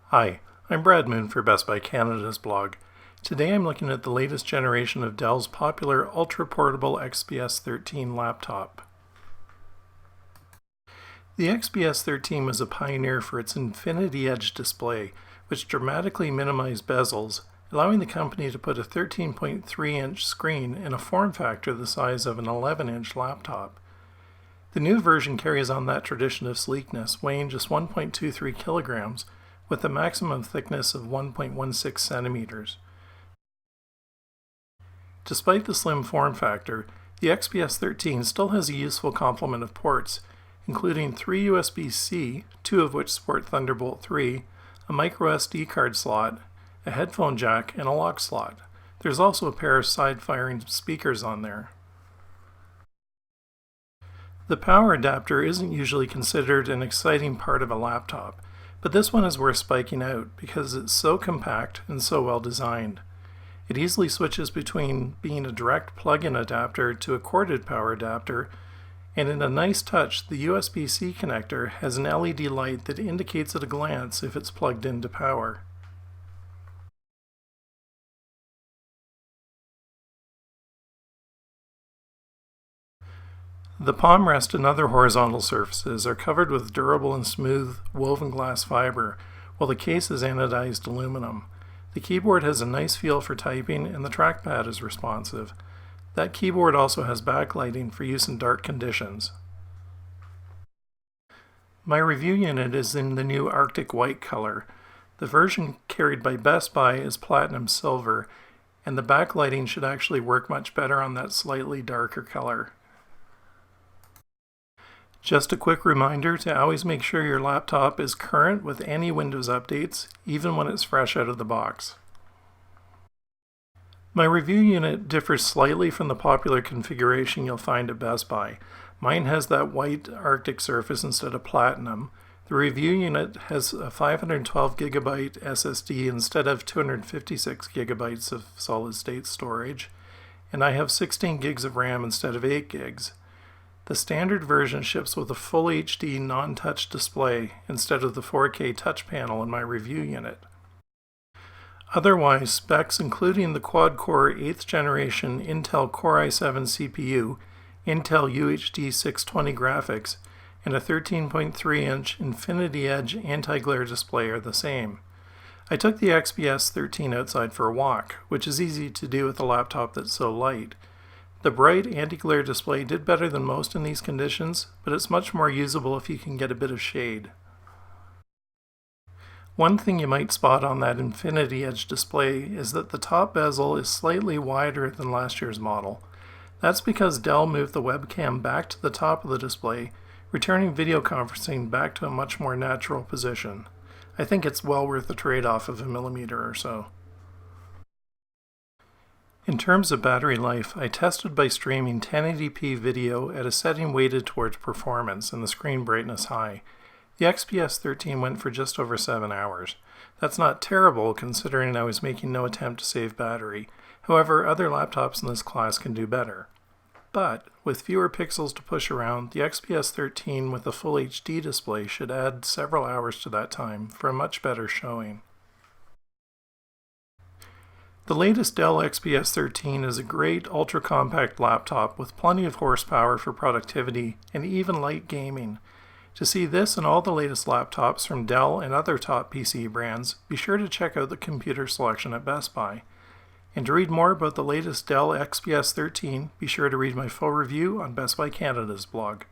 Hi, I'm Brad Moon for Best Buy Canada's blog. Today I'm looking at the latest generation of Dell's popular ultraportable XPS 13 laptop. The XPS 13 was a pioneer for its Infinity Edge display, which dramatically minimized bezels, allowing the company to put a 13.3-inch screen in a form factor the size of an 11-inch laptop. The new version carries on that tradition of sleekness, weighing just 1.23 kilograms, with a maximum thickness of 1.16 centimeters. Despite the slim form factor, the XPS 13 still has a useful complement of ports, including 3 USB-C, 2 of which support Thunderbolt 3, a micro SD card slot, a headphone jack, and a lock slot. There's also a pair of side-firing speakers on there. The power adapter isn't usually considered an exciting part of a laptop, but this one is worth spiking out because it's so compact and so well designed. It easily switches between being a direct plug-in adapter to a corded power adapter, and in a nice touch, the USB-C connector has an LED light that indicates at a glance if it's plugged into power. The palm rest and other horizontal surfaces are covered with durable and smooth woven glass fiber, while the case is anodized aluminum. The keyboard has a nice feel for typing and the trackpad is responsive. That keyboard also has backlighting for use in dark conditions. My review unit is in the new Arctic White color. The version carried by Best Buy is Platinum Silver, and the backlighting should actually work much better on that slightly darker color. Just a quick reminder to always make sure your laptop is current with any Windows updates, even when it's fresh out of the box. My review unit differs slightly from the popular configuration you'll find at Best Buy. Mine has that white Arctic surface instead of platinum. The review unit has a 512GB SSD instead of 256 gigabytes of solid-state storage, and I have 16 gigs of RAM instead of 8 gigs. The standard version ships with a full HD non-touch display instead of the 4K touch panel in my review unit. Otherwise, specs including the quad-core 8th generation Intel Core i7 CPU, Intel UHD 620 graphics, and a 13.3-inch Infinity Edge anti-glare display are the same. I took the XPS 13 outside for a walk, which is easy to do with a laptop that's so light. The bright anti-glare display did better than most in these conditions, but it's much more usable if you can get a bit of shade. One thing you might spot on that Infinity Edge display is that the top bezel is slightly wider than last year's model. That's because Dell moved the webcam back to the top of the display, returning video conferencing back to a much more natural position. I think it's well worth the trade-off of a millimeter or so. In terms of battery life, I tested by streaming 1080p video at a setting weighted towards performance and the screen brightness high. The XPS 13 went for just over 7 hours. That's not terrible considering I was making no attempt to save battery. However, other laptops in this class can do better. But, with fewer pixels to push around, the XPS 13 with a full HD display should add several hours to that time for a much better showing. The latest Dell XPS 13 is a great ultra-compact laptop with plenty of horsepower for productivity and even light gaming. To see this and all the latest laptops from Dell and other top PC brands, be sure to check out the computer selection at Best Buy. And to read more about the latest Dell XPS 13, be sure to read my full review on Best Buy Canada's blog.